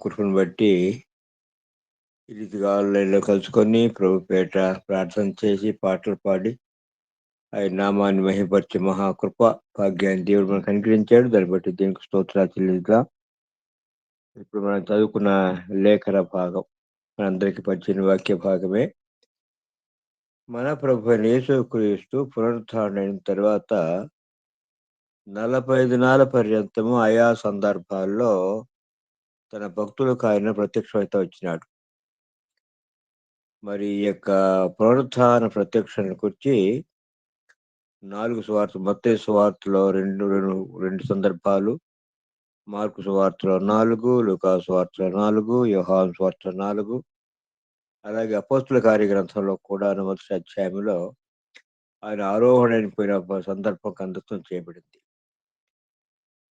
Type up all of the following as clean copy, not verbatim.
కృపను బట్టి ఈ రీతిగా ఆన్‌లైన్‌లో కలుసుకొని ప్రభు పేరిట ప్రార్థన చేసి, పాటలు పాడి, ఆయన నామాన్ని మహిమపరిచే మహాకృప, భాగ్యాన్ని దేవుడు మనకు అనుగ్రహించాడు. దాన్ని బట్టి దేవునికి స్తోత్రాలు చెల్లిద్దాం. ఇప్పుడు మనం చదువుకున్న లేఖన భాగం మనందరికీ పరిచయమైన వాక్య భాగమే. మన ప్రభువైన యేసుక్రీస్తు పునరుత్థానుడైన తర్వాత 40 దినాల పర్యంతము ఆయా సందర్భాల్లో తన భక్తులకు ఆయన ప్రత్యక్షమైతే వచ్చినాడు. మరి ఈ యొక్క పునరుత్థాన ప్రత్యక్షతను గురించి 4 సువార్తలు, మత్తయి సువార్తలో 2 సందర్భాలు, మార్కు సువార్తలో 4, లూకా సువార్తలో 4, యోహాను సువార్తలో 4, అలాగే అపోస్తుల కార్యగ్రంథంలో కూడా మొదటి అధ్యాయంలో ఆయన ఆరోహణైపోయిన సందర్భం కందకం చేయబడింది.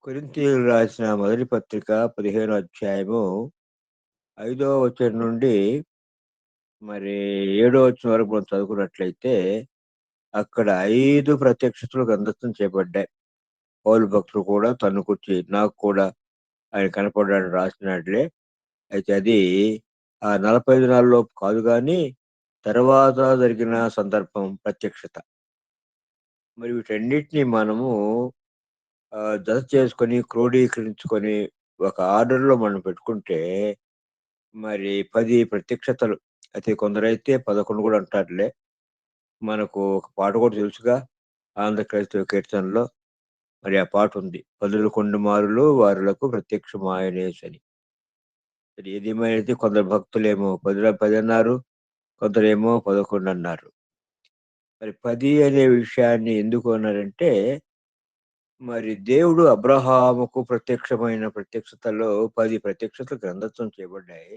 కొరింథీయులకు రాసిన మొదటి పత్రిక 15వ అధ్యాయము 5వ వచనం నుండి మరి 7వ వచనం వరకు మనం చదువుకున్నట్లయితే అక్కడ 5 ప్రత్యక్షతలు గ్రంథస్థం చేయబడ్డాయి. పౌలు భక్తుడు కూడా తను గురించి నాకు కూడా ఆయన కనపడ్డాడని రాసినట్లే. అయితే అది ఆ 40 దినాల్లోపు కాదు గానీ తర్వాత జరిగిన సందర్భం ప్రత్యక్షత. మరి వీటన్నిటిని మనము జత చేసుకొని, క్రోడీకరించుకొని ఒక ఆర్డర్‌లో మనం పెట్టుకుంటే మరి 10 ప్రత్యక్షతలు. అయితే కొందరైతే 11 కూడా అంటారులే. మనకు ఒక పాట కూడా తెలుసుగా. ఆంధ్ర క్రైస్తవ కీర్తనలో మరి ఆ పాటుంది. "పదులకొండు మారులు వారులకు ప్రత్యక్షమాయనేసని." మరి ఏదేమైనైతే కొందరు భక్తులేమో 10 అన్నారు. కొందరేమో 11 అన్నారు. మరి 10 అనే విషయాన్ని ఎందుకు అన్నారంటే, మరి దేవుడు అబ్రహాముకు ప్రత్యక్షమైన ప్రత్యక్షతలో 10 ప్రత్యక్షతలు గ్రంథస్థం చేయబడ్డాయి.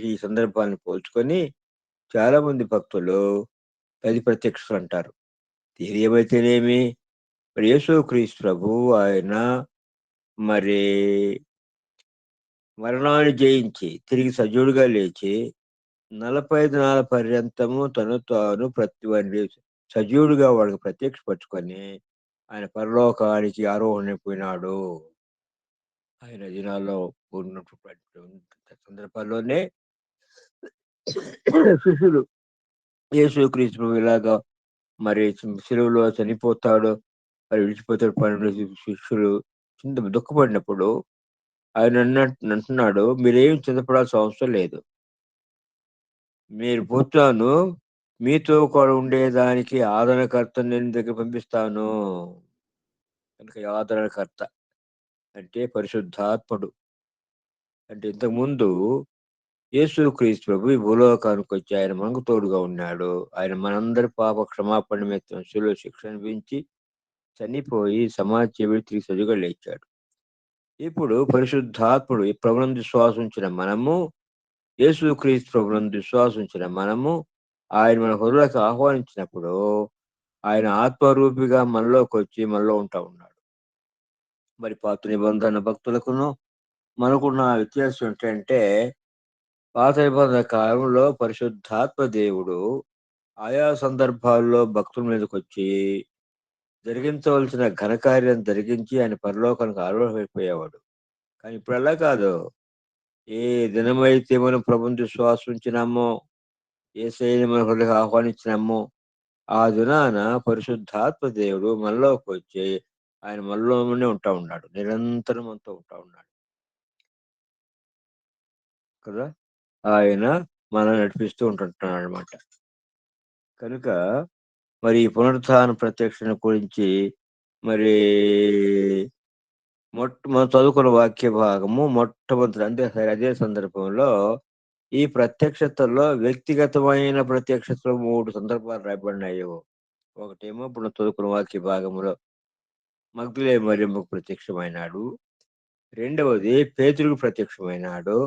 ఈ సందర్భాన్ని పోల్చుకొని చాలామంది భక్తులు 10 ప్రత్యక్షతలు అంటారు. ఏది ఏమైతేనేమి మరి యేసుక్రీస్తు ప్రభువు ఆయన మరి మరణాన్ని జయించి తిరిగి సజీవుడిగా లేచి 40 దినాల పర్యంతము తను తాను సజీవుడిగా వాళ్ళకి ప్రత్యక్షపరుచుకొని ఆయన పరలోకానికి ఆరోహణైపోయినాడు. ఆయన దినాల్లో ఉన్నటువంటి సందర్భాల్లోనే శిష్యులు యేసుక్రీస్తు ప్రభు ఇలాగా మరి సిలువలో చనిపోతాడు, మరి విడిచిపోతాడు 12 శిష్యులు దుఃఖపడినప్పుడు ఆయన అంటున్నాడు, "మీరేం చింతపడాల్సిన అవసరం లేదు. మీరు పోతాను, మీతో కూడా ఉండేదానికి ఆదరణకర్తను నేను మీ దగ్గరికి పంపిస్తాను." కనుక ఈ ఆదరణకర్త అంటే పరిశుద్ధాత్ముడు. అంటే ఇంతకుముందు యేసుక్రీస్తు ప్రభు ఈ భూలోకానికొచ్చి ఆయన మనకు తోడుగా ఉన్నాడు. ఆయన మనందరి పాప క్షమాపణ నిమిత్తం శిలువ శిక్ష అనుభవించి, చనిపోయి సమాధి చేయబడి తిరిగి సజీవుగా లేచాడు. ఇప్పుడు పరిశుద్ధాత్ముడు ఈ ప్రభునందు విశ్వాసం ఉంచిన మనము, యేసుక్రీస్తు ప్రభునందు విశ్వాసం ఉంచిన మనము, ఆయన మన హృదయలకు ఆహ్వానించినప్పుడు ఆయన ఆత్మరూపిగా మనలోకొచ్చి మనలో ఉంటా ఉన్నాడు. మరి పాత నిబంధన భక్తులకును మనకున్న వ్యత్యాసం ఏంటంటే, పాత నిబంధన కాలంలో పరిశుద్ధాత్మ దేవుడు ఆయా సందర్భాల్లో భక్తుల మీదకొచ్చి జరిగించవలసిన ఘనకార్యం జరిగించి ఆయన పరలోకానికి ఆరోహణమైపోయేవాడు. కానీ ఇప్పుడు అలా కాదు. ఏ దినమైతే మనం ప్రభువుని విశ్వాసం ఉంచినామో, యేసయ్యని మన హృదయకు ఆహ్వానించినామో, ఆ దినాన పరిశుద్ధాత్మ దేవుడు మనలోకొచ్చి ఆయన మనలోనే ఉంటా ఉన్నాడు. నిరంతరం మనతో ఉంటా ఉన్నాడు. కదా! ఆయన మనల్ని నడిపిస్తూ ఉంటుంటున్నాడనమాట. కనుక మరి ఈ పునరుత్థాన ప్రత్యక్షణ గురించి మరి మనం చదువుకున్న వాక్య భాగము మొట్టమొదటి అంటే అదే సందర్భంలో ఈ ప్రత్యక్షతల్లో వ్యక్తిగతమైన ప్రత్యక్షతలు 3 సందర్భాలు రాయబడినాయి. ఒకటేమో ఇప్పుడు చదువుకున్న వాక్య భాగంలో మగ్దలేనే మరియమ్మకు ప్రత్యక్షమైనాడు. రెండవది పేతురుకు ప్రత్యక్షమైనాడు.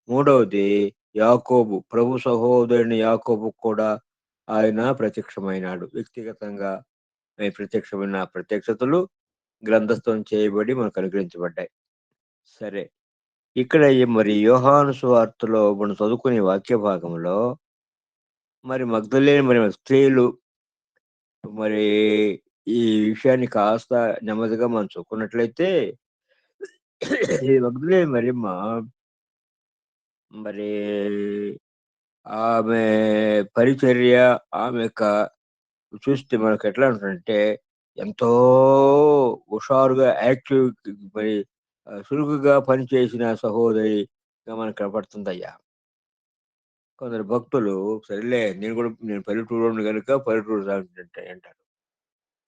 మూడవది యాకోబు ప్రభు సహోదరుని యాకోబుకు కూడా ఆయన ప్రత్యక్షమైనాడు. వ్యక్తిగతంగా ప్రత్యక్షమైన ప్రత్యక్షతలు గ్రంథస్థం చేయబడి మనకు అనుగ్రహించబడ్డాయి. సరే. ఇక్కడ మరి యోహాను సువార్తలో మనం చదువుకునే వాక్య భాగంలో మరి మగ్దలేనే మరి స్త్రీలు మరి ఈ విషయాన్ని కాస్త నెమ్మదిగా మనం చూసుకున్నట్లయితే ఈ మగ్ధులేని మరియమ్మ మరి ఆమె పరిచర్య, ఆమె యొక్క చూస్తే మనకు ఎట్లా ఉంటుందంటే ఎంతో హుషారుగా యాక్టివ్, మరి చురుకుగా పనిచేసిన సహోదరిగా మనకు కనపడుతుందయ్యా. కొందరు భక్తులు సరేలే నేను పల్లెటూరు కనుక పల్లెటూరు సాగుతుంటే అంటారు.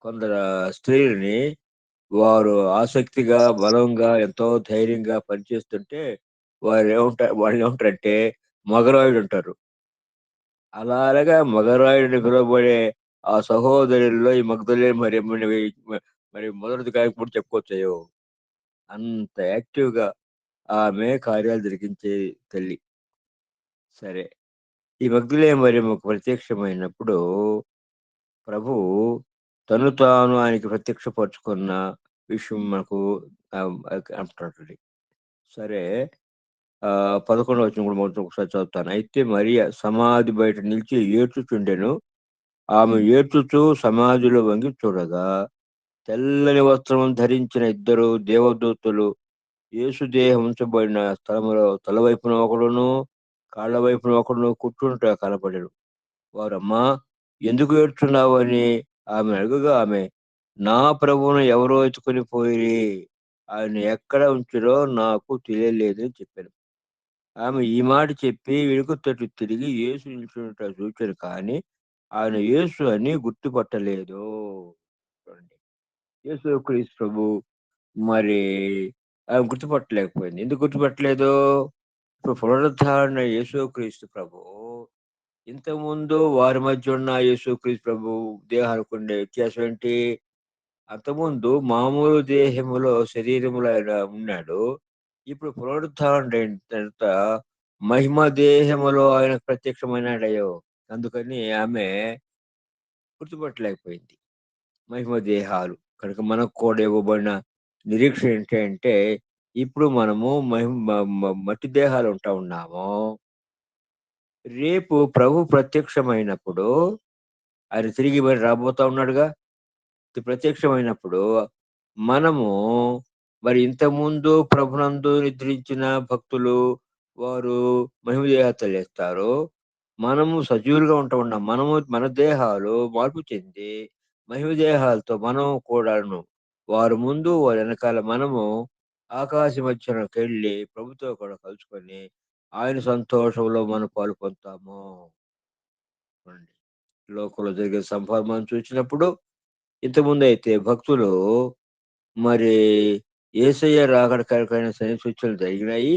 కొందరు స్త్రీలని వారు ఆసక్తిగా, బలంగా, ఎంతో ధైర్యంగా పనిచేస్తుంటే వాళ్ళు ఏమంటారంటే మగరాయుడు అంటారు. అలాగా మగరాయుడిని పిలువబడే ఆ సహోదరుల్లో ఈ మగ్ధలేని మరియమ్మని మరి మొదటిదిగా కూడా చెప్పుకోవచ్చయ్యో. అంత యాక్టివ్‌గా ఆమె కార్యాలు జరిగించే తల్లి. సరే. ఈ మగ్ధలేని మరియమ్మకు ప్రత్యక్షమైనప్పుడు ప్రభువు తను తాను ఆయనకి ప్రత్యక్షపరుచుకున్న విషయం మనకు కనపడుతుంది. సరే. 11వ వచనం కూడా మొత్తం ఒకసారి చదువుతాను. అయితే మరియ సమాధి బయట నిలిచి ఏడ్చుచుండెను. ఆమె ఏడ్చుచూ సమాధిలో వంగి చూడగా, తెల్లని వస్త్రము ధరించిన ఇద్దరు దేవదూతలు యేసు దేహం ఉంచబడిన స్థలములో తలవైపున ఒకడును, కాళ్ళ వైపున ఒకడును కూర్చుండుట కనపడెను. వారు, అమ్మా, ఎందుకు ఏడ్చున్నావు అని ఆమెను అడగగా, ఆమె, నా ప్రభువును ఎవరో ఎత్తుకొని పోయిరి, ఆయన ఎక్కడ ఉంచిరో నాకు తెలియలేదు అని చెప్పాను. ఆమె ఈ మాట చెప్పి వెనుక తట్టు తిరిగి యేసు నిల్చున్నట్టు చూచాను, కానీ ఆయన యేసు అని గుర్తుపట్టలేదు. చూడండి. యేసు క్రీస్తు ప్రభు మరి ఆమె గుర్తుపట్టలేకపోయింది. ఎందుకు గుర్తుపట్టలేదు? ఇప్పుడు పునరుద్ధరణ యేసు క్రీస్తు ప్రభు ఇంతకుముందు వారి మధ్య ఉన్న యేసు క్రీస్తు ప్రభు దేహానికి ఉండే వ్యత్యాసం ఏంటి? అంతకుముందు మామూలు దేహములో శరీరములో ఆయన ఉన్నాడు. ఇప్పుడు పునరుద్ధరణ తర్వాత మహిమ దేహములో ఆయన ప్రత్యక్షమైనాడయ్యో. అందుకని ఆమె గుర్తుపట్టలేకపోయింది. మహిమ దేహాలు కనుక మనకు కూడా ఇవ్వబడిన నిరీక్షణ ఏంటంటే ఇప్పుడు మనము మట్టి దేహాలు ఉంటా ఉన్నాము. రేపు ప్రభు ప్రత్యక్షమైనప్పుడు ఆయన తిరిగి మరి రాబోతా ఉన్నాడుగా. ప్రత్యక్షమైనప్పుడు మనము మరి ఇంతకుముందు ప్రభునందు నిద్రించిన భక్తులు వారు మహిమ దేహతో లేస్తారు. మనము సజీవులుగా ఉంటాం. మన దేహాలు మార్పు చెంది మహిమ దేహాలతో మనం కూడాను వారి ముందు వారి వెనకాల మనము ఆకాశ మధ్యలోకెళ్ళి ప్రభుతో కూడా కలుసుకొని ఆయన సంతోషంలో మనం పాలు పొందుతాము. చూడండి. లోకంలో జరిగే సంభవం మనం చూసినప్పుడు ఇంతకుముందయితే భక్తులు మరి యేసయ్య రాకడ కొరకైన సూచనలు జరిగినాయి.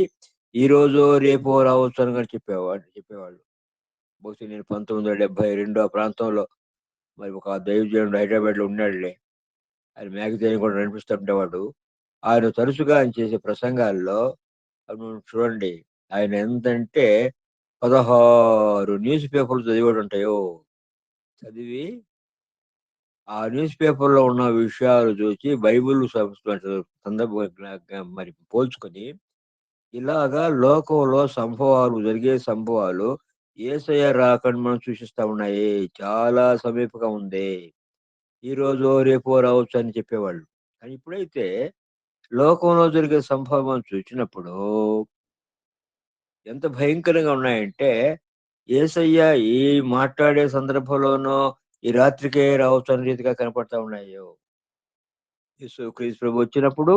ఈరోజో, రేపో రావచ్చు అని కూడా చెప్పేవాళ్ళు. బహుశా నేను 1972 ఆ ప్రాంతంలో మరి ఒక దైవజనుడు హైదరాబాద్‌లో ఉన్నాడులే. ఆయన మ్యాగజైన్ కూడా నడిపిస్తుండేవాడు. ఆయన చేసే ప్రసంగాల్లో చూడండి. ఆయన ఎంతంటే 16 న్యూస్ పేపర్‌లు చదివాడుంటాయో. చదివి ఆ న్యూస్ పేపర్‌లో ఉన్న విషయాలు చూసి బైబిల్ సందర్భంగా మరి పోల్చుకొని, ఇలాగా లోకంలో జరిగే సంభవాలు యేసయ్య రాకడ మనం సూచిస్తా ఉన్నాయి. చాలా సమీపంగా ఉంది. ఈరోజో, రేపో రావచ్చు అని చెప్పేవాళ్ళు. కానీ ఇప్పుడైతే లోకంలో జరిగే సంభవం చూచినప్పుడు ఎంత భయంకరంగా ఉన్నాయంటే, యేసయ్య ఈ మాట్లాడే సందర్భంలోనో, ఈ రాత్రికే రావచ్చు అనే రీతిగా కనపడతా ఉన్నాయో. యేసుక్రీస్తు ప్రభు వచ్చినప్పుడు,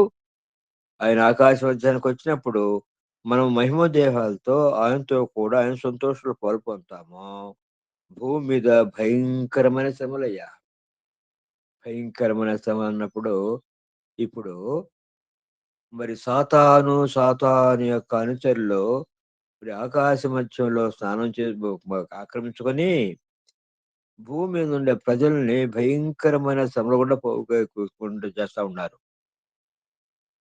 ఆయన ఆకాశ మధ్యానికొచ్చినప్పుడు, మనం మహిమ దేహాలతో ఆయనతో కూడా ఆయన సంతోషంలో పాలుపొందుతాము. భూమి మీద భయంకరమైన శ్రమలయ్యా. భయంకరమైన శ్రమ అన్నప్పుడు, ఇప్పుడు మరి సాతాను యొక్క అనుచరులు మరి ఆకాశ మధ్యంలో స్నానం చేసి ఆక్రమించుకొని భూమి మీద ఉండే ప్రజల్ని భయంకరమైన శ్రమల గుండా చేస్తా ఉన్నారు.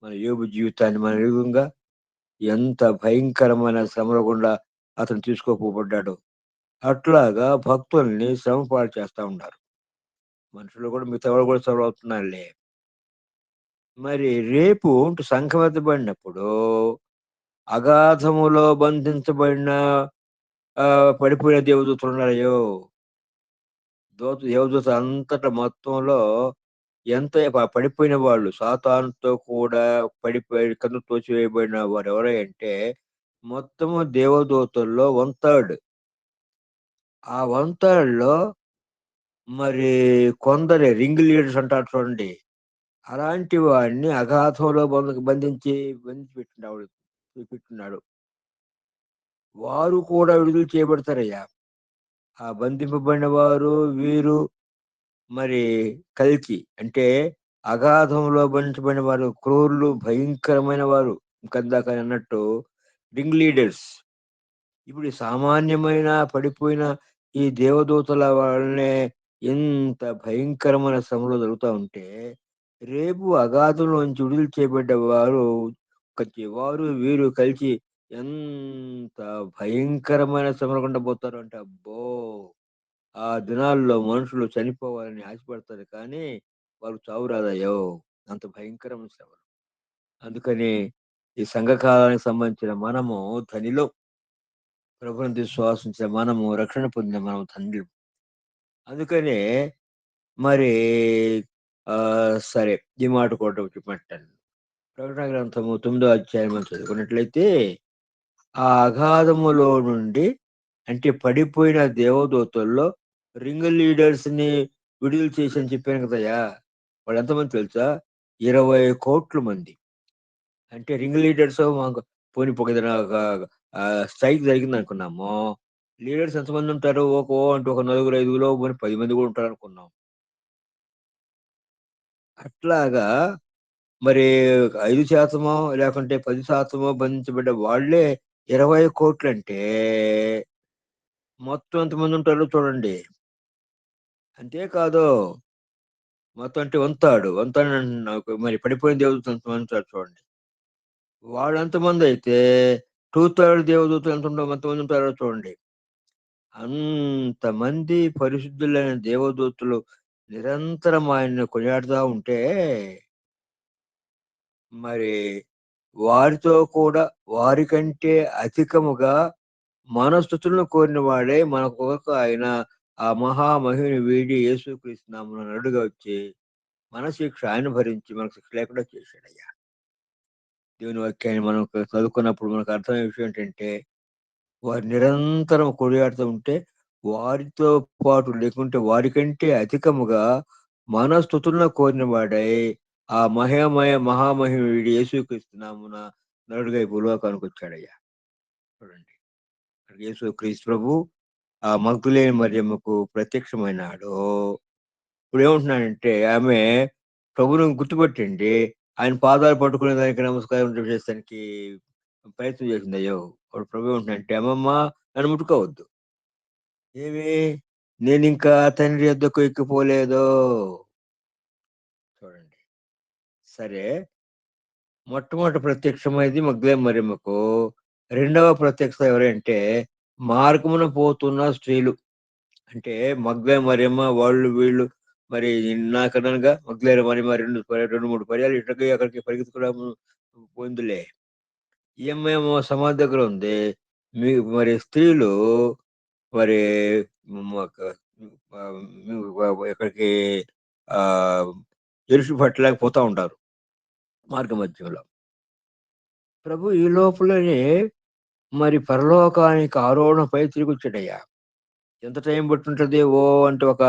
మన యోబు జీవితాన్ని మనం ఎరుగుంగా ఎంత భయంకరమైన శ్రమల గుండా అతను తీసుకోపోబడ్డాడు. అట్లాగా భక్తుల్ని శ్రమ పాలు చేస్తా ఉన్నారు. మనుషులు కూడా మిగతా వాళ్ళు కూడా శ్రమ అవుతున్నారులే. మరి రేపు సంకమితబడినప్పుడు అగాధములో బంధించబడిన పడిపోయిన దేవదూతలు ఉన్నారయ్యో. దేవదూత అంతట మొత్తంలో ఎంత పడిపోయిన వాళ్ళు సాతానుతో కూడా పడిపోయి కింద తోసివేయబడిన వారు ఎవరంటే మొత్తము దేవదూతల్లో వన్ థర్డ్. ఆ వన్ థర్డ్ లో మరి కొందరే రింగ్ లీడర్స్ అంటారు చూడండి. అలాంటి వాడిని అగాధంలో బంధించి పెట్టున్నాడు. వారు కూడా విడుదల చేయబడతారయ్యా. ఆ బంధింపబడిన వారు వీరు మరి కల్కి అంటే అగాధంలో బంధించబడిన వారు క్రూరులు, భయంకరమైన వారు. ఇంకందాక అన్నట్టు రింగ్ లీడర్స్. ఇప్పుడు ఈ సామాన్యమైన పడిపోయిన ఈ దేవదూతల వల్లనే ఎంత భయంకరమైన శ్రమలు జరుగుతూ ఉంటే, రేపు అగాధంలోంచి విడుదల చేయబడ్డ వారు వారు వీరు కలిసి ఎంత భయంకరమైన శ్రమలు గుండా పోతారు అంటే అబ్బో! ఆ దినాల్లో మనుషులు చనిపోవాలని ఆశపడతారు కానీ వాళ్ళకి చావు రాదయ్యో! అంత భయంకరమైన శ్రమలు. అందుకని ఈ సంఘకాలానికి సంబంధించిన మనము ధనిలో ప్రభువుని విశ్వాసించిన మనము రక్షణ పొందిన మనం ధన్యులం. అందుకనే మరి సరే ఈ మాట కూడా చెప్పమంటాను. ప్రకటన గ్రంథము 9వ అధ్యాయం మనం చదువుకున్నట్లయితే ఆ అగాధములో నుండి అంటే పడిపోయిన దేవదూతల్లో రింగ్ లీడర్స్ ని విడుదల చేసి అని చెప్పాను కదయ్యా. వాళ్ళు ఎంతమంది తెలుసా? 20 కోట్ల మంది. అంటే రింగ్ లీడర్స్ మాకు పోనీ ఏదైనా స్ట్రైక్ జరిగింది అనుకున్నాము. లీడర్స్ ఎంతమంది ఉంటారు? అంటే ఒక నలుగురు ఐదుగురు పోనీ 10 మంది కూడా ఉంటారు అనుకున్నాం. అట్లాగా మరి 5% లేకుంటే 10% బంధించబడ్డ వాళ్ళే 20 కోట్లు అంటే మొత్తం ఎంతమంది ఉంటారో చూడండి. అంతేకాదు మొత్తం అంటే వంతాడు నాకు మరి పడిపోయిన దేవదూతలు ఎంతమంది ఉంటారు చూడండి. వాళ్ళు ఎంతమంది అయితే 2/3 దేవదూతలు ఎంతమంది ఉంటారో చూడండి. అంతమంది పరిశుద్ధులైన దేవదూతలు నిరంతరం ఆయన్ని కొనియాడుతా ఉంటే మరి వారితో కూడా వారికంటే అధికముగా మన స్తుతులను కోరిన వాడే మన కొరకు ఆయన ఆ మహామహిని వీడి యేసుక్రీస్తు నామమున నరుడుగా వచ్చి మన శిక్ష ఆయన భరించి మనకు శిక్ష లేకుండా చేశాడయ్యా. దేవుని వాక్యాన్ని మనం చదువుకున్నప్పుడు మనకు అర్థమయ్యే విషయం ఏంటంటే వారు నిరంతరం కొనియాడుతూ ఉంటే వారితో పాటు లేకుంటే వారికంటే అధికముగా మన స్తుతులను కోరిన వాడై ఆ మహామహిమయుడు యేసుక్రీస్తు నామమున నరుడుగా ఈ భూలోకానికి వచ్చాడయ్యా. చూడండి, యేసుక్రీస్తు ప్రభు ఆ మగ్ధులేని మరియమ్మకు ప్రత్యక్షమైనాడు. ఇప్పుడు ఏమంటున్నాడంటే ఆమె ప్రభువుని గుర్తుపట్టండి ఆయన పాదాలు పట్టుకునే దానికి నమస్కారం చేసేదానికి ప్రయత్నం చేసింది. అయ్యో, అప్పుడు ప్రభు ఏమంటున్నాడంటే అమ్మమ్మ నన్ను ముట్టుకోవద్దు. ఏమి, నేనింకా తండ్రి యొద్దకు ఎక్కిపోలేదు. చూడండి, సరే, మొట్టమొదటి ప్రత్యక్షమైంది మగ్దలేనే మరియమ్మకు. రెండవ ప్రత్యక్షత ఎవరంటే మార్గమున పోతున్న స్త్రీలు. అంటే మగ్దలేనే మరియమ్మ వాళ్ళు వీళ్ళు మరి నాకనగా మగ్దలేనే మరియమ్మ 2, 3 పర్యాలు ఇక్కడికి అక్కడికి పరిగెత్తుకోవడం పొందులే. ఈ అమ్మాయేమో సమాధి దగ్గర ఉంది. మరి స్త్రీలు మరి ఇక్కడికి ఆ ఎరుసు పట్టలేకపోతా ఉంటారు మార్గ మధ్యంలో. ప్రభు ఈ లోపలనే మరి పరలోకానికి ఆరోహణపై తిరిగి వచ్చాడయ్యా. ఎంత టైం పట్టుంటది? అంటే ఒక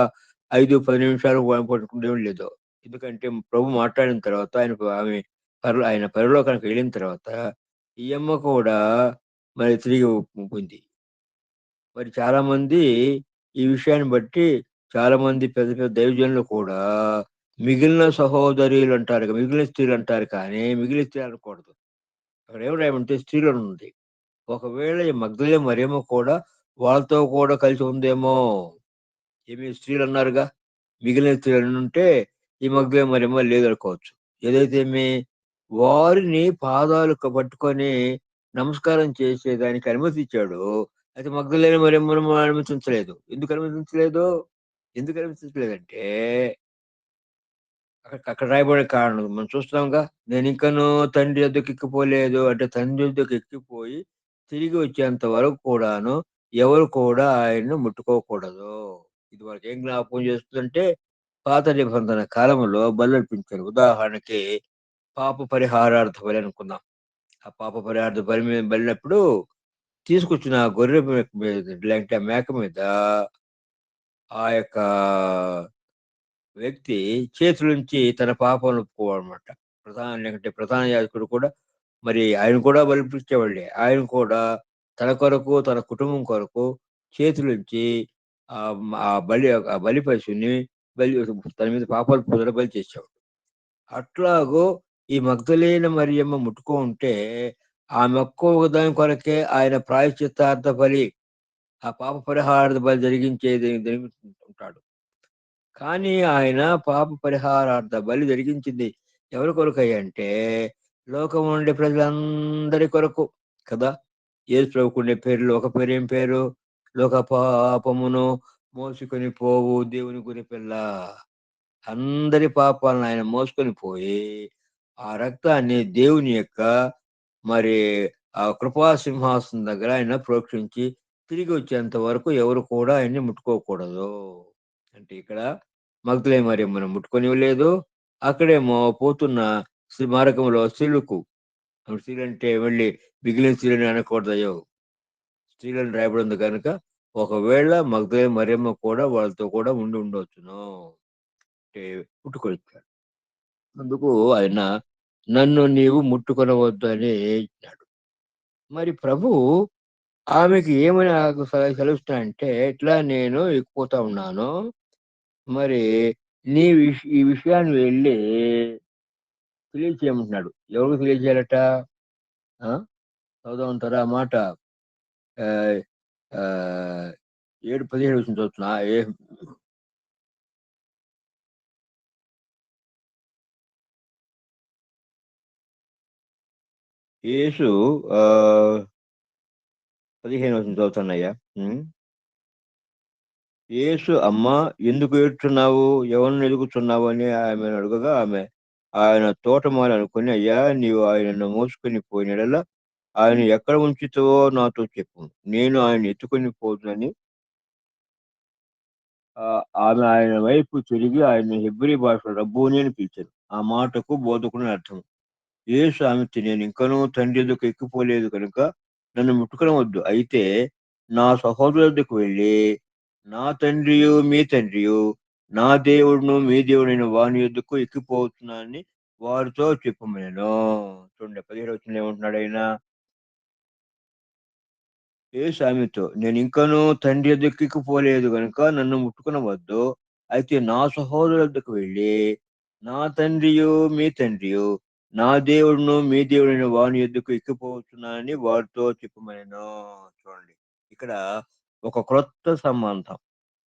5-10 నిమిషాలు పట్టుకుంటే లేదు. ఎందుకంటే ప్రభు మాట్లాడిన తర్వాత ఆయన పరలోకానికి వెళ్ళిన తర్వాత ఈ అమ్మ కూడా మరి తిరిగి ఉంది. మరి చాలా మంది ఈ విషయాన్ని బట్టి చాలా మంది పెద్ద పెద్ద దైవజనులు కూడా మిగిలిన సహోదరులు అంటారు, మిగిలిన స్త్రీలు అంటారు కానీ మిగిలిన స్త్రీ అనకూడదు. అక్కడ ఏం రాయమంటే స్త్రీలు అని ఉంది. ఒకవేళ ఈ మగ్దలేనే మరియమ్మ కూడా వాళ్ళతో కూడా కలిసి ఉందేమో. ఏమి స్త్రీలు అన్నారుగా, మిగిలిన స్త్రీలు ఉంటే ఈ మగ్దలేనే మరియమ్మ లేదనుకోవచ్చు. ఏదైతేమి వారిని పాదాలు పట్టుకొని నమస్కారం చేసేదానికి అనుమతి ఇచ్చాడు. అయితే మగ్దలేనే మరియమ్మను అనుమతించలేదు. ఎందుకు అనుమతించలేదు? ఎందుకు అనుమతించలేదంటే అక్కడ రాయబడే కారణం మనం చూస్తున్నాంగా. నేనింకను తండ్రి యొద్దకు ఎక్కిపోలేదు అంటే తండ్రి యొద్దకు ఎక్కిపోయి తిరిగి వచ్చేంత వరకు కూడాను ఎవరు కూడా ఆయన్ను ముట్టుకోకూడదు. ఇది వాళ్ళకి ఏం జ్ఞాపకం చేస్తుందంటే పాత నిబంధన కాలంలో బలర్పించారు. ఉదాహరణకి పాప పరిహారార్థ బలి అనుకుందాం. ఆ పాప పరిహారార్థ బలి మీద బలినప్పుడు తీసుకొచ్చిన గొర్రె మీద లేదంటే ఆ మేక మీద ఆ యొక్క వ్యక్తి చేతులుంచి తన పాపాలను ఒప్పుకోవాలన్నమాట. లేకంటే ప్రధాన యాజకుడు కూడా మరి ఆయన కూడా బలిపిచ్చేవాళ్ళే. ఆయన కూడా తన కొరకు, తన కుటుంబం కొరకు చేతులుంచి ఆ బలి పశువుని బలి తన మీద పాపాలు పోదున బలి చేసేవాడు. అట్లాగో ఈ మగ్దలేన మరియమ్మ ముట్టుకుంటే, ఆమె ఒక్క దాని కొరకే ఆయన ప్రాయశ్చిత్తార్థ బలి, ఆ పాప పరిహారార్థ బలి జరిగించుంటాడు. కానీ ఆయన పాప పరిహారార్థ బలి జరిగించింది ఎవరి కొరకయ్యంటే, లోకం ఉండే ప్రజలందరి కొరకు కదా! యేసు ప్రభుకుండే పేర్లు ఒక పేరేం పేరు? లోక పాపమును మోసుకొని పోవు దేవుని గొర్రెపిల్ల. అందరి పాపాలను ఆయన మోసుకొని పోయి, ఆ రక్తాన్ని దేవుని యొక్క మరి ఆ కృపా సింహాసనం దగ్గర ఆయన ప్రోక్షించి, తిరిగి వచ్చేంత వరకు ఎవరు కూడా ఆయన్ని ముట్టుకోకూడదు. అంటే ఇక్కడ మగ్దలేనే మరియమ్మను ముట్టుకొనివ్వలేదు. అక్కడేమో పోతున్న మార్గంలో సిలుకు, స్త్రీలంటే వెళ్ళి మిగిలిన స్త్రీలని అనకూడదయ్యో! స్త్రీలని రాయబడి ఉంది గనుక, ఒకవేళ మగ్దలేనే మరియమ్మ కూడా వాళ్ళతో కూడా ఉండి ఉండొచ్చును. అంటే పుట్టుకొచ్చాడు. అందుకు ఆయన నన్ను నీవు ముట్టుకొనవద్దు అని ఇచ్చినాడు. మరి ప్రభువు ఆమెకి ఏమని సెలవిస్తున్నాడంటే, "ఇట్లా నేను ఎక్కిపోతా ఉన్నాను. మరి ఈ విషయాన్ని వెళ్లి తెలియచేయమంటున్నాడు." ఎవరికి తెలియజేయాలట? ఆ! చదువుదామంటారా ఆ మాట? ఆహ్, ఆహ్, 7:15 వచనం చదువుతున్నా. యేసు ఆహ్, 15 వచనం చదువుతానయ్యా. హ్మ్. యేసు "అమ్మా! ఎందుకు ఏడ్చున్నావు? ఎవరిని వెదుకుతున్నావు?" అని ఆమెను అడగగా, ఆయన తోటమాలి అనుకుని, "అయ్యా! నీవు ఆయనను మోసుకొని పోయిన యెడల ఆయన ఎక్కడ ఉంచితివో నాతో చెప్పుము. నేను ఆయన్ని ఎత్తుకొని పోదునని." ఆమె ఆయన వైపు తిరిగి ఆయన్ని హెబ్రీ భాషలో రబ్బూని అని పిలిచాను. ఆ మాటకు బోధకుడు అని అర్థం. యేసు ఆమెతో, "నేనింకనూ తండ్రి యొద్దకు ఎక్కిపోలేదు కనుక నన్ను ముట్టుకొనవద్దు. అయితే నా సహోదరుల యొద్దకు వెళ్ళి, నా తండ్రియు, మీ తండ్రియు, నా దేవుడును, మీ దేవుడైన వాని యొద్దకు ఎక్కిపోతున్నానని వారితో చెప్పుమనెను." చూడండి 17 వచనంలో ఏమంటున్నాడాయన? యేసు ఆమెతో, "నేనింకనూ తండ్రి యొద్దకెక్కి పోలేదు గనుక నన్ను ముట్టుకొనవద్దు. అయితే నా సహోదరుల యొద్దకు వెళ్ళి, నా తండ్రియు, మీ తండ్రియు, నా దేవుడును, మీ దేవుడైన వాని యొద్దకు ఎక్కిపోతున్నానని వారితో చెప్పుమనెను." చూడండి. ఇక్కడ ఒక క్రొత్త సంబంధం.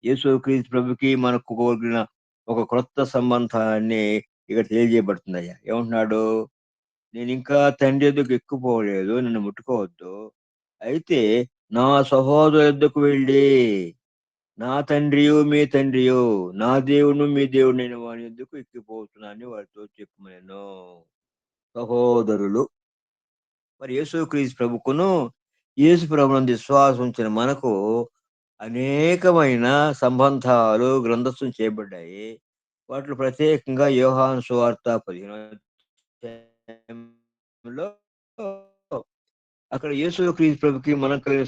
యేసుక్రీస్తు ప్రభుకి మనకు కలిగిన ఒక క్రొత్త సంబంధాన్ని ఇక్కడ తెలియజేయబడుతుందయ్యా. ఏమంటున్నాడు? నేనింకా తండ్రి యొద్దకు ఎక్కిపోలేదు. నన్ను ముట్టుకోవద్దు. అయితే నా సహోదరుల యొద్దకు వెళ్ళి, నా తండ్రియు, మీ తండ్రియు, నా దేవుడును, మీ దేవుడనైన వాని యొద్దకు ఎక్కిపోతున్నానని వారితో చెప్పుమనెను. సహోదరులు. మరి యేసుక్రీస్తు ప్రభువుకును, యేసు ప్రభువునందు విశ్వాసం ఉంచిన మనకు అనేకమైన సంబంధాలు గ్రంథస్థం చేయబడ్డాయి. వాటిలో ప్రత్యేకంగా యోహాను సువార్త 15 అధ్యాయంలో అక్కడ యేసుక్రీస్తు ప్రభుకి మనకు కలిగిన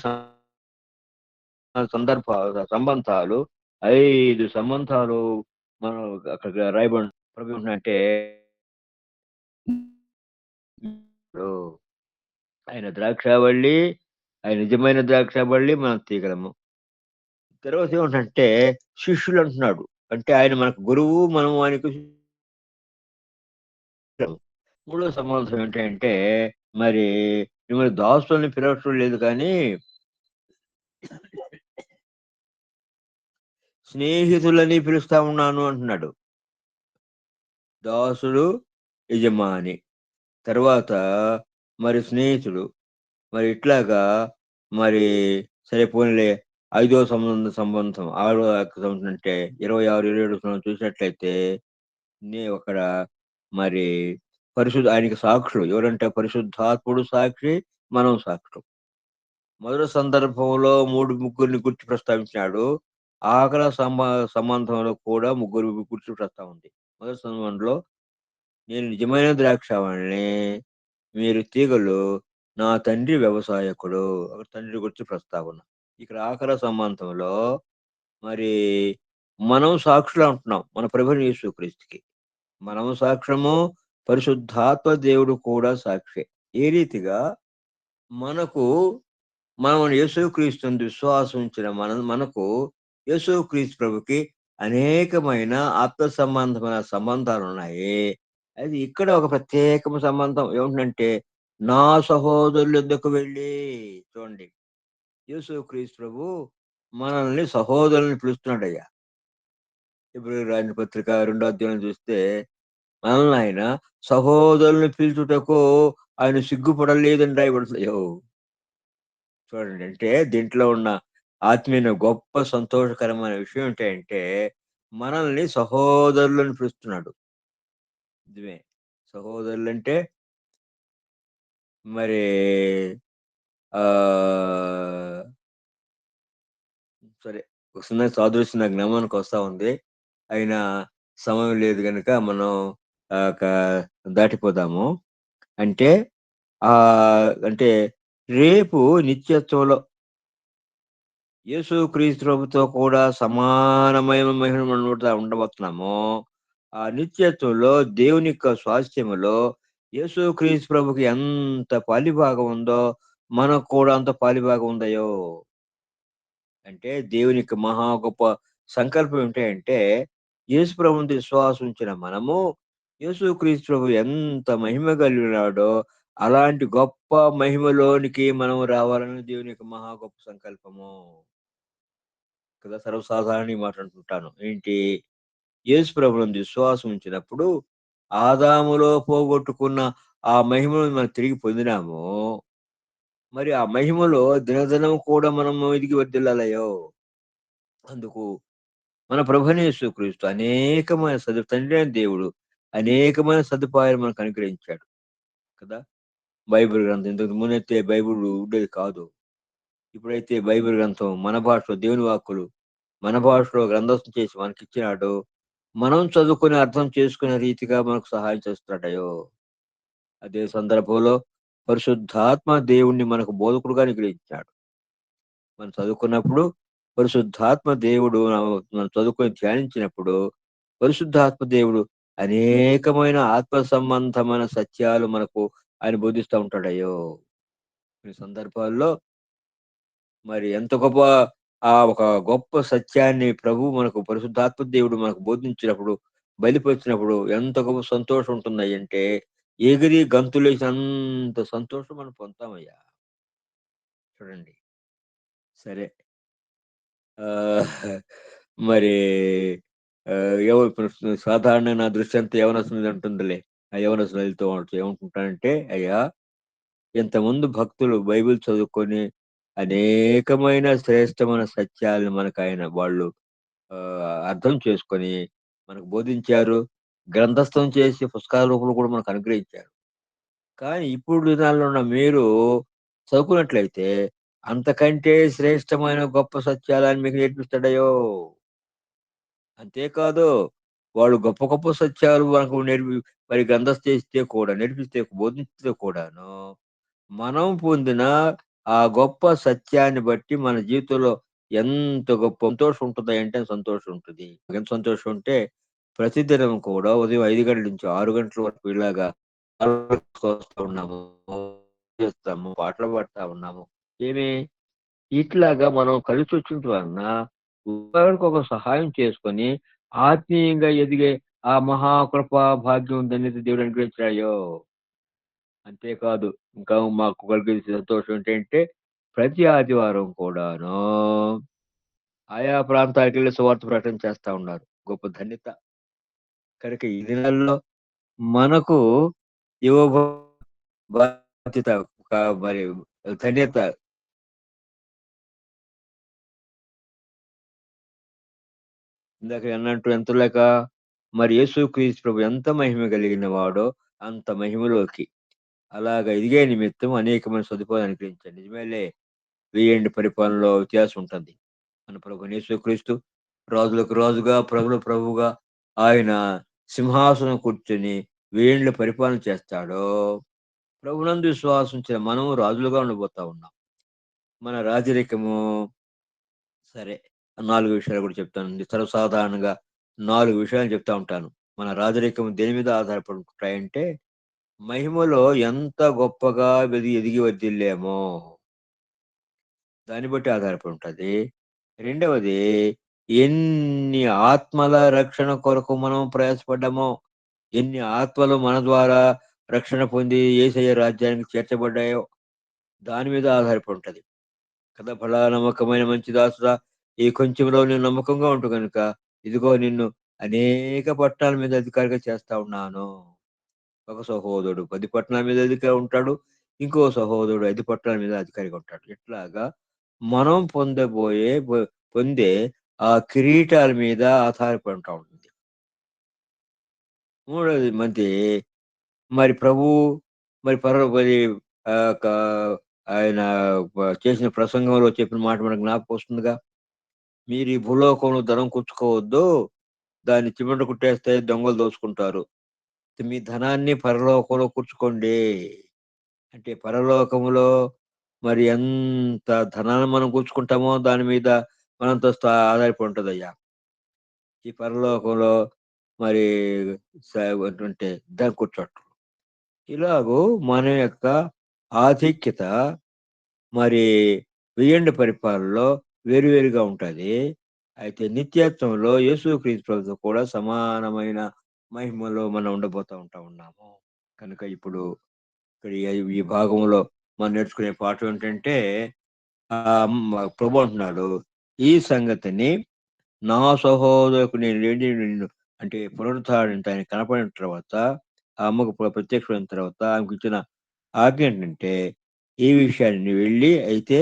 సంబంధాలు 5 సంబంధాలు మనం అక్కడ రాయబడి ప్రభు ఏమంటున్నాడంటే, ఇప్పుడు ఆయన ద్రాక్షావల్లి, ఆయన నిజమైన ద్రాక్షావల్లి, మనం తీగలము. తర్వాత ఏమంటున్నాడంటే శిష్యులు అంటున్నాడు. అంటే ఆయన మనకు గురువు, మనం ఆయనకు శిష్యులం. మూడో సంబంధం ఏంటంటే, మరి మిమ్మల్ని దాసులని పిలవటం లేదు కానీ, స్నేహితులని పిలుస్తా ఉన్నాను అంటున్నాడు. దాసుడు, యజమాని. తర్వాత మరి స్నేహితుడు. మరి ఇట్లాగా మరి సరే పోనీలే ఐదో సంబంధం ఆరో సంబంధం అంటే 26, 27 చూసినట్లయితే అక్కడ మరి ఆయనకి సాక్షులు ఎవరంటే పరిశుద్ధాత్ముడు సాక్షి, మనం సాక్షులం. మొదటి సందర్భంలో 3, ముగ్గురిని గురించి ప్రస్తావించాడు. ఆఖరి సంబంధంలో కూడా ముగ్గురు కూర్చుంటొస్తా ఉంది. మొదటి సంబంధంలో నేను నిజమైన ద్రాక్షావల్లిని, మీరు తీగలు, నా తండ్రి వ్యవసాయకుడు. అక్కడ తండ్రి గురించి ప్రస్తావన. ఇక్కడ ఆఖరి సంబంధంలో మరి మనం సాక్షులంటున్నాం. మన ప్రభువైన యేసుక్రీస్తుకి. మనము సాక్ష్యము, పరిశుద్ధాత్మ దేవుడు కూడా సాక్షి. ఏ రీతిగా మనకు మనం యేసుక్రీస్తునందు విశ్వాసం ఉంచిన మనకు యేసుక్రీస్తు ప్రభుకి అనేకమైన ఆత్మ సంబంధమైన సంబంధాలున్నాయి. అది ఇక్కడ ఒక ప్రత్యేకమైన సంబంధం ఏమిటంటే, నా సహోదరులొద్దకు వెళ్ళి చూడండి. యేసుక్రీస్తు ప్రభు మనల్ని సహోదరులని పిలుస్తున్నాడయ్యా. హెబ్రీయులకు రాసిన పత్రిక రెండో అధ్యాయం చూస్తే మనల్ని ఆయన సహోదరులను పిలుచుటకు ఆయన సిగ్గుపడలేదని రాయబడుతుంది. చూడండి. అంటే దీంట్లో ఉన్న ఆత్మీయ గొప్ప సంతోషకరమైన విషయం ఏంటంటే, మనల్ని సహోదరులని పిలుస్తున్నాడు. నిజమే. సహోదరులంటే మరి ఆహ్, సరే. ఒక చిన్న సాదృశ్యం నాకు జ్ఞాపకానికొస్తా ఉంది. అయినా సమయం లేదు గనుక మనం ఆహ్, క దాటిపోదాము. అంటే అంటే రేపు నిత్యత్వంలో యేసుక్రీస్తు ప్రభుతో కూడా సమానమైన మహిమలో ఉండబోతున్నాము. ఆ నిత్యత్వంలో దేవుని యొక్క స్వాస్థ్యములో యేసుక్రీస్తు ప్రభుకి ఎంత పాలిభాగం ఉందో, మనకు కూడా అంత పాలిభాగం ఉందయో. అంటే దేవుని యొక్క మహా గొప్ప సంకల్పం ఏంటంటే, యేసు ప్రభువునందు విశ్వాసం ఉంచిన మనము, యేసుక్రీస్తు ప్రభు ఎంత మహిమ కలిగినాడో, అలాంటి గొప్ప మహిమలోనికి మనం రావాలని దేవుని యొక్క మహా గొప్ప సంకల్పము. కదా! సర్వసాధారణ ఈ మాట అంటుంటాను. ఏంటి? యేసు ప్రభువునందు విశ్వాసం ఉంచినప్పుడు, ఆదాములో పోగొట్టుకున్న ఆ మహిమను మనం తిరిగి పొందినాము. మరి ఆ మహిమలో దినదినం కూడా మనము ఎదిగి వర్ధిల్లాలయో. అందుకు మన ప్రభువైన యేసుక్రీస్తు అనేకమైన తండ్రి అయిన దేవుడు అనేకమైన సదుపాయాలు మనకు అనుగ్రహించాడు కదా! బైబిల్ గ్రంథం ఇంతకు ముందైతే బైబిల్ ఉండేది కాదు. ఇప్పుడైతే బైబిల్ గ్రంథం మన భాషలో దేవుని వాక్కులు మన భాషలో గ్రంథస్థం చేసి మనకిచ్చినాడు. మనం చదువుకొని అర్థం చేసుకునే రీతిగా మనకు సహాయం చేస్తున్నాడయో. అదే సందర్భంలో పరిశుద్ధాత్మ దేవుణ్ణి మనకు బోధకుడుగా అనుగ్రహించాడు. మనం చదువుకున్నప్పుడు పరిశుద్ధాత్మ దేవుడు మనం చదువుకొని ధ్యానించినప్పుడు పరిశుద్ధాత్మ దేవుడు అనేకమైన ఆత్మ సంబంధమైన సత్యాలు మనకు ఆయన బోధిస్తా ఉంటాడయ్యో. కొన్ని సందర్భాల్లో మరి ఎంత గొప్ప ఒక గొప్ప సత్యాన్ని ప్రభువు మనకు పరిశుద్ధాత్మ దేవుడు మనకు బోధించినప్పుడు, బయలుపరిచినప్పుడు ఎంత గొప్ప సంతోషం ఉంటుందయ్యంటే, ఎగిరి గంతులేసినంత సంతోషం మనం పొందుతామయ్యా. చూడండి. సరే. ఆహ్, మరి ఇప్పుడు సాధారణంగా నా దృష్టి అంతా యవ్వనస్తుల మీద ఉంటుందిలే. ఆ యవ్వనస్తులతో ఏమనుకుంటానంటే, అయ్యా ఇంతమంది భక్తులు బైబిల్ చదువుకొని అనేకమైన శ్రేష్టమైన సత్యాలను మనకాయన వాళ్ళు అర్థం చేసుకొని మనకు బోధించారు. గ్రంథస్థం చేసి పుస్తకాల రూపంలో కూడా మనకు అనుగ్రహించారు. కానీ ఇప్పుడు దినాల్లో ఉన్న మీరు చదువుకున్నట్లయితే అంతకంటే శ్రేష్టమైన గొప్ప సత్యాలను మీకు నేర్పిస్తాడయో. అంతేకాదు వాళ్ళు గొప్ప గొప్ప సత్యాలు మనకు మరి గ్రంథస్థిస్తే కూడా నేర్పిస్తే బోధించితే కూడాను మనం పొందిన ఆ గొప్ప సత్యాన్ని బట్టి మన జీవితంలో ఎంత గొప్ప సంతోషం ఉంటదంటే సంతోషం ఉంటది. ఎంత సంతోషం ఉంటే ప్రతిదినం కూడా ఉదయం 5 గంటల నుంచి 6 గంటల వరకు ఇలాగా వస్తా ఉన్నాము. చేస్తాము. పాటలు పాడుతా ఉన్నాము. ఏమి ఇట్లాగా మనం కలిసొచ్చిన వలన ఒకరికొకరు సహాయం చేసుకొని ఆత్మీయంగా ఎదిగే ఆ మహాకృపా భాగ్యం ధన్యత దేవుడు అనుగ్రహించాడయ్యో. అంతేకాదు ఇంకా మాకు కలిగే సంతోషం ఏంటంటే ప్రతి ఆదివారం కూడాను ఆయా ప్రాంతాలకెళ్ళి సువార్త ప్రకటన చేస్తా ఉన్నారు. గొప్ప ధన్యత. కనుక ఈ దినాల్లో మనకు ఇవ్వబో బాధ్యత ఒక మరి ధన్యత. ఇందాక అన్నట్టు ఎంత లేక మరి యేసుక్రీస్తు ప్రభు ఎంత మహిమ కలిగిన వాడో అంత మహిమలోకి అలాగా ఎదిగే నిమిత్తం అనేకమైన సదుపాయాలు అనుగ్రహించాడు. నిజమేలే. వెయ్యేండ్ల పరిపాలనలో వ్యత్యాసం ఉంటుంది. మన ప్రభువైన యేసుక్రీస్తు రాజులకు రాజుగా, ప్రభులకు ప్రభువుగా ఆయన సింహాసనం కూర్చొని వేండ్లు పరిపాలన చేస్తాడో, ప్రభువునందు విశ్వాసం ఉంచిన మనం రాజులుగా ఉండబోతా ఉన్నాం. మన రాజరికము సరే 4 విషయాలు కూడా చెప్తానండి. సర్వసాధారణంగా 4 విషయాలు చెప్తా ఉంటాను. మన రాజరికం దేని మీద ఆధారపడి ఉంటాయంటే, మహిమలో ఎంత గొప్పగా ఎదిగి వర్ధిల్లామో దాన్ని బట్టి ఆధారపడి ఉంటది. రెండవది ఎన్ని ఆత్మల రక్షణ కొరకు మనం ప్రయాసపడ్డామో, ఎన్ని ఆత్మలు మన ద్వారా రక్షణ పొంది యేసయ్య రాజ్యానికి చేర్చబడ్డాయో దాని మీద ఆధారపడి ఉంటది. కదా! "భలా నమ్మకమైన మంచి దాసుడా, ఈ కొంచెంలో నువ్వు నమ్మకంగా ఉండు గనుక, ఇదిగో నిన్ను అనేక పట్టణాల మీద అధికారిగా చేస్తా ఉన్నాను." ఒక సహోదరుడు 10 పట్టణాల మీద అధికారి ఉంటాడు. ఇంకో సహోదరుడు 5 పట్టణాల మీద అధికారిగా ఉంటాడు. ఇట్లాగా మనం పొందే ఆ కిరీటాల మీద ఆధారపడి ఉంటా ఉంటుంది. మూడోది మరి ప్రభువు మరి ఆహ్, క ఆయన చేసిన ప్రసంగంలో చెప్పిన మాట మనకు జ్ఞాపకం వస్తుందిగా. "మీరు ఈ భూలోకంలో ధనం కూర్చుకోవద్దు. దాన్ని చిమెట కుట్టేస్తే దొంగలు దోచుకుంటారు. మీ ధనాన్ని పరలోకంలో కూర్చుకోండి." అంటే పరలోకములో మరి ఎంత ధనాన్ని మనం కూర్చుకుంటామో దాని మీద మనంతస్తు ఆధారపడి ఉంటదయ్యా. ఈ పరలోకంలో మరి అంటే దాన్ని కూర్చోటం. ఇలాగూ మన యొక్క ఆధిక్యత మరి వెయ్యేండ్ల పరిపాలనలో వేరువేరుగా ఉంటది. అయితే నిత్యత్వంలో యేసుక్రీస్తు ప్రభుతో కూడా సమానమైన మహిమలో మనం ఉండబోతా ఉన్నాము. కనుక ఇప్పుడు ఇక్కడ ఈ భాగంలో మనం నేర్చుకునే పాఠం ఏంటంటే ప్రభు అంటున్నాడు, "ఈ సంగతిని నా సహోదరులకు నేను నిన్ను" అంటే పునరుద్ధారణతో ఆయన కనపడిన తర్వాత, ఆ అమ్మకు ప్రత్యక్షమైన తర్వాత ఆమెకిచ్చిన ఆజ్ఞ ఏంటంటే, "ఈ విషయాన్ని నువ్వు వెళ్లి అయితే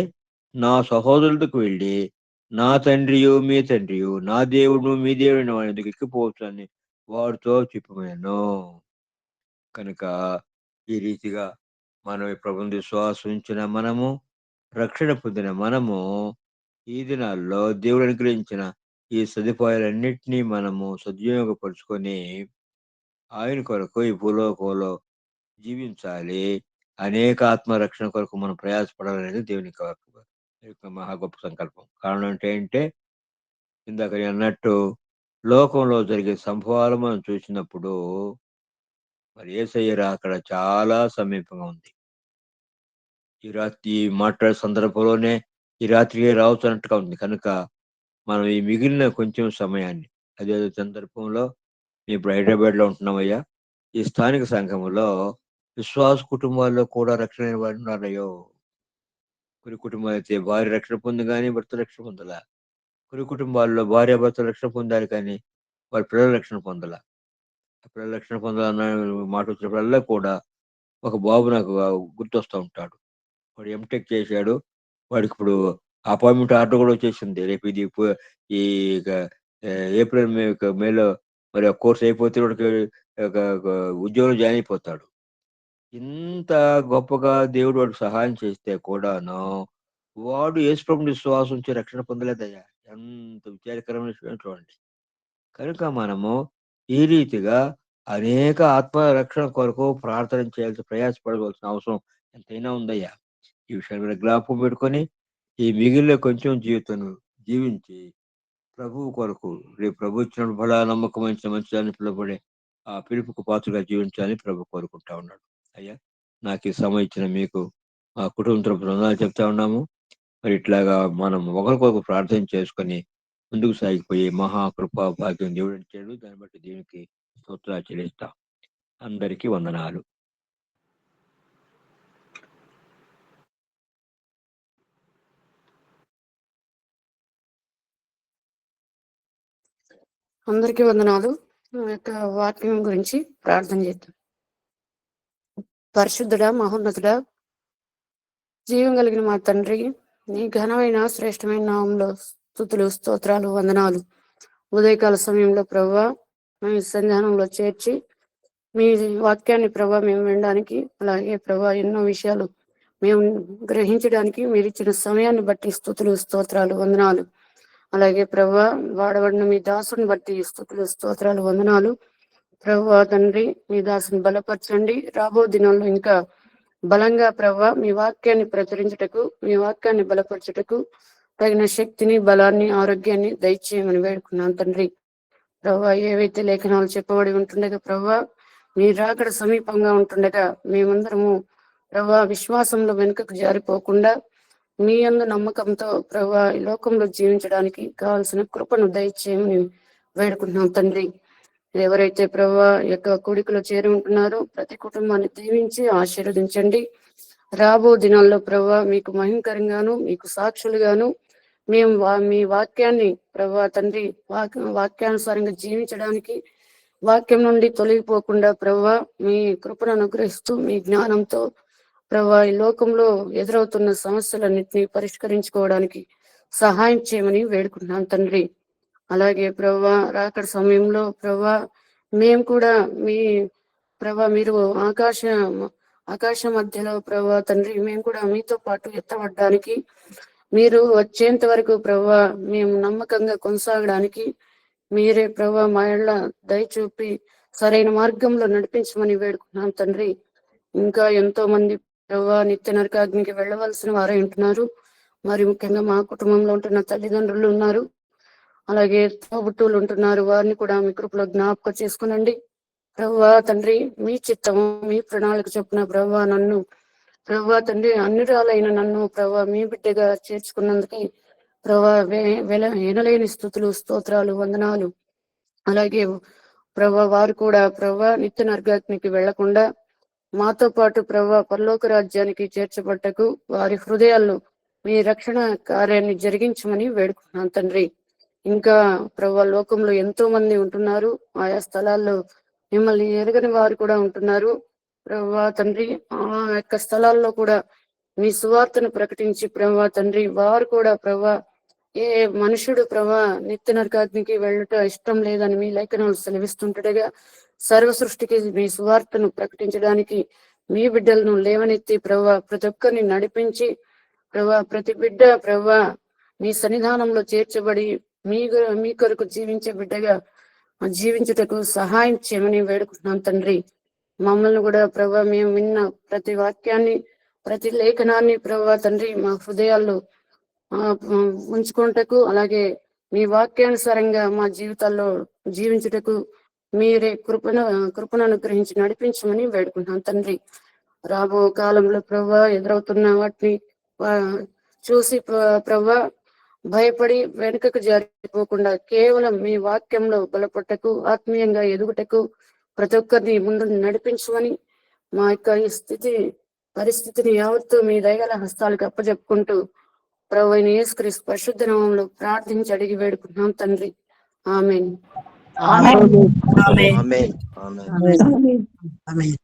నా సహోదరులకు వెళ్లి, నా తండ్రియు, మీ తండ్రియు, నా దేవుడు, మీ దేవుడైన వాని యొద్దకు ఎక్కిపోవచ్చు" అని వారితో చెప్పమనెను. కనుక ఈ రీతిగా మనం ఈ ప్రభువునందు విశ్వాసం ఉంచిన మనము, రక్షణ పొందిన మనము, ఈ దినాల్లో దేవుడు అనుగ్రహించిన ఈ సదుపాయాలన్నిటినీ మనము సద్వినియోగపరుచుకొని, ఆయన కొరకు ఈ భూలోకంలో జీవించాలి. అనేక ఆత్మ రక్షణ కొరకు మనం ప్రయాసపడాలనేది దేవుని యొక్క మహా గొప్ప సంకల్పం. కారణం ఏంటంటే, ఇందాక నేనన్నట్టు లోకంలో జరిగే సంభవాలు మనం చూసినప్పుడు, మరి యేసయ్య రాకడ చాలా సమీపంగా ఉంది. ఈ మాట్లాడే సందర్భంలోనే ఈ రాత్రియే రావచ్చన్నట్టుగా ఉంది. కనుక మనం ఈ మిగిలిన కొంచెం సమయాన్ని అదే సందర్భంలో ఇప్పుడు హైదరాబాద్‌లో ఉంటున్నామయ్యా. ఈ స్థానిక సంఘములో విశ్వాస కుటుంబాల్లో కూడా రక్షణ లేని వారున్నారయ్యో! కొన్ని కుటుంబాలైతే భార్య రక్షణ పొంది గాని భర్త రక్షణ పొందల. కొన్ని కుటుంబాల్లో భార్యాభర్తలు రక్షణ పొందారు కానీ వారి పిల్లలు రక్షణ పొందల. ఆ పిల్లలు రక్షణ పొందాలన్న మాట వచ్చినప్పుడల్లా కూడా ఒక బాబు నాకు గుర్తొస్తా ఉంటాడు. వాడు ఎంటెక్ చేశాడు. వాడికిప్పుడు అపాయింట్‌మెంట్ ఆర్డర్ గూడా వచ్చేసింది. రేపు ఇది ఈ గ ఏప్రిల్, మేలో మరి ఆ కోర్స్ అయిపోతే వాడికి ఒక ఒక ఉద్యోగంలో జాయిన్ అయిపోతాడు. ఇంత గొప్పగా దేవుడు వాడికి సహాయం చేస్తే కూడాను, వాడు యేసుప్రభుని విశ్వాసం ఉంచి రక్షణ పొందలేదయ్యా! ఎంత విచారకరమైన విషయం చూడండి. కనుక మనము ఈ రీతిగా అనేక ఆత్మ రక్షణ కొరకు ప్రార్థన చేయాల్సి ప్రయాసపడవలసిన అవసరం ఎంతైనా ఉందయ్యా! ఈ విషయాన్ని కూడా జ్ఞాపకం పెట్టుకొని, ఈ మిగిలిన కొంచెం జీవితం జీవించి, ప్రభువు కొరకు రేపు ప్రభు ఇచ్చినప్పుడు బలా నమ్మకమైన మంచిదని పిలువబడే ఆ పిలుపుకు పాత్రగా జీవించాలని ప్రభు కోరుకుంటా ఉన్నాడు. అయ్యా! నాకు ఈ సమయం ఇచ్చిన మీకు మా కుటుంబం తరపున వందనాలు చెప్తా ఉన్నాము. మరి ఇట్లాగా మనం ఒకరికొకరు ప్రార్థన చేసుకొని ముందుకు సాగిపోయే మహా కృపా భాగ్యం దేవుడిచ్చాడు. దాన్ని బట్టి దేవునికి స్తోత్రాలు చెల్లిస్తాం. అందరికీ వందనాలు. అందరికీ వందనాలు. నా యొక్క వాక్యం గురించి ప్రార్థన చేద్దాం. పరిశుద్ధుడా, మహోన్నతుడా, జీవం కలిగిన మా తండ్రి, నీ ఘనమైన శ్రేష్టమైన నామంలో స్తుతులు, స్తోత్రాలు, వందనాలు. ఉదయకాల సమయంలో ప్రభువా మీ సన్నిధానంలో చేర్చి మీ వాక్యాన్ని ప్రభా మేము వినడానికి, అలాగే ప్రభా ఎన్నో విషయాలు మేము గ్రహించడానికి మీరు ఇచ్చిన సమయాన్ని బట్టి స్తుతులు, స్తోత్రాలు, వందనాలు. అలాగే ప్రభా వాడబడిన మీ దాసుని బట్టి స్తుతులు స్తోత్రాలు వందనాలు. ప్రభా తండ్రి మీ దాసుని బలపరచండి. రాబో దినాల్లో ఇంకా బలంగా ప్రభా మీ వాక్యాన్ని ప్రచురించుటకు, మీ వాక్యాన్ని బలపరచుటకు తగిన శక్తిని, బలాన్ని, ఆరోగ్యాన్ని దయచేయమని వేడుకున్నాను తండ్రి. ప్రభా ఏవైతే లేఖనాలు చెప్పబడి ఉంటుండగా ప్రభా మీ రాకడ సమీపంగా ఉంటుండగా మేమందరము ప్రభా విశ్వాసంలో వెనుకకు జారిపోకుండా మీ యందు నమ్మకంతో ప్రభా ఈ లోకంలో జీవించడానికి కావాల్సిన కృపను దయచేయమని వేడుకుంటున్నాం తండ్రి. ఎవరైతే ప్రభా యొక్క కూడికలో చేరి ఉంటున్నారో ప్రతి కుటుంబాన్ని దీవించి ఆశీర్వదించండి. రాబో దినాల్లో ప్రభా మీకు మహిమకరంగాను, మీకు సాక్షులుగాను మేము మీ వాక్యాన్ని ప్రభా తండ్రి వాక్యానుసారంగా జీవించడానికి, వాక్యం నుండి తొలగిపోకుండా ప్రభా మీ కృపను అనుగ్రహిస్తూ మీ జ్ఞానంతో ప్రభా ఈ లోకంలో ఎదురవుతున్న సమస్యలన్నింటినీ పరిష్కరించుకోవడానికి సహాయం చేయమని వేడుకుంటున్నాను తండ్రి. అలాగే ప్రభా రాకడ సమయంలో ప్రభా మేము కూడా మీ ప్రభా మీరు ఆకాశ మధ్యలో ప్రభా తండ్రి మేము కూడా మీతో పాటు ఎత్తబడ్డానికి, మీరు వచ్చేంత వరకు ప్రభా మేము నమ్మకంగా కొనసాగడానికి మీరే ప్రభా మా యెడల దయ చూపి సరైన మార్గంలో నడిపించమని వేడుకున్నాం తండ్రి. ఇంకా ఎంతో మంది ప్రభా నిత్య నరకాగ్నికి వెళ్ళవలసిన వారై ఉంటున్నారు. మరి ముఖ్యంగా మా కుటుంబంలో ఉంటున్న తల్లిదండ్రులు ఉన్నారు, అలాగే తోబుట్టువులు ఉంటున్నారు. వారిని కూడా మీ కృపలో జ్ఞాపకం చేసుకునండి ప్రభా తండ్రి. మీ చిత్తము, మీ ప్రణాళిక చొప్పున ప్రభా నన్ను ప్రభా తండ్రి అన్నిరాలైన నన్ను ప్రభా మీ బిడ్డగా చేర్చుకున్నందుకు ప్రభా ఎనలేని స్తుతులు స్తోత్రాలు వందనాలు. అలాగే ప్రభా వారు కూడా ప్రభా నిత్య నరకాగ్నికి వెళ్లకుండా మాతో పాటు ప్రభా పరలోక రాజ్యానికి చేర్చబట్టకు వారి హృదయాల్లో మీ రక్షణ కార్యాన్ని జరిగించమని వేడుకుంటున్నాను తండ్రి. ఇంకా ప్రభా లోకంలో ఎంతో మంది ఉంటున్నారు, ఆయా స్థలాల్లో మిమ్మల్ని ఎరగని వారు కూడా ఉంటున్నారు ప్రభా తండ్రి. ఆ యొక్క స్థలాల్లో కూడా మీ సువార్తను ప్రకటించి ప్రభా తండ్రి వారు కూడా ప్రభా ఏ మనుషుడు ప్రభా నిత్య నరకాగ్నికి వెళ్ళట ఇష్టం లేదని మీ లేఖనాలు సెలవిస్తుంటగా సర్వ సృష్టికి మీ సువార్తను ప్రకటించడానికి మీ బిడ్డలను లేవనెత్తి ప్రభా ప్రతి ఒక్కరిని నడిపించి ప్రభా ప్రతి బిడ్డ ప్రభా మీ సన్నిధానంలో చేర్చబడి మీ కొరకు జీవించే బిడ్డగా జీవించుటకు సహాయం చేయమని వేడుకుంటున్నాం తండ్రి. మమ్మల్ని కూడా ప్రభా మేము విన్న ప్రతి వాక్యాన్ని, ప్రతి లేఖనాన్ని ప్రభా తండ్రి మా హృదయాల్లో ఉంచుకుంటకు, అలాగే మీ వాక్యానుసారంగా మా జీవితాల్లో జీవించుటకు మీరే కృపను అనుగ్రహించి నడిపించమని వేడుకుంటున్నాం తండ్రి. రాబో కాలంలో ప్రభా ఎదురవుతున్న వాటిని చూసి ప్రభా భయపడి వెనుకకు జారిపోకుండా కేవలం మీ వాక్యంలో బలపట్టకు, ఆత్మీయంగా ఎదుగుటకు ప్రతి ఒక్కరిని ముందు నడిపించమని మా యొక్క ఈ పరిస్థితిని యావత్తు మీ దయగల హస్తాలకు అప్పచెప్పుకుంటూ ప్రభు అయిన యేసుక్రీస్తు పరిశుద్ధ నామములో ప్రార్థించి అడిగి వేడుకుంటున్నాం తండ్రి. ఆమేన్. ఆమేన్. ఆమేన్. ఆమేన్. ఆమేన్.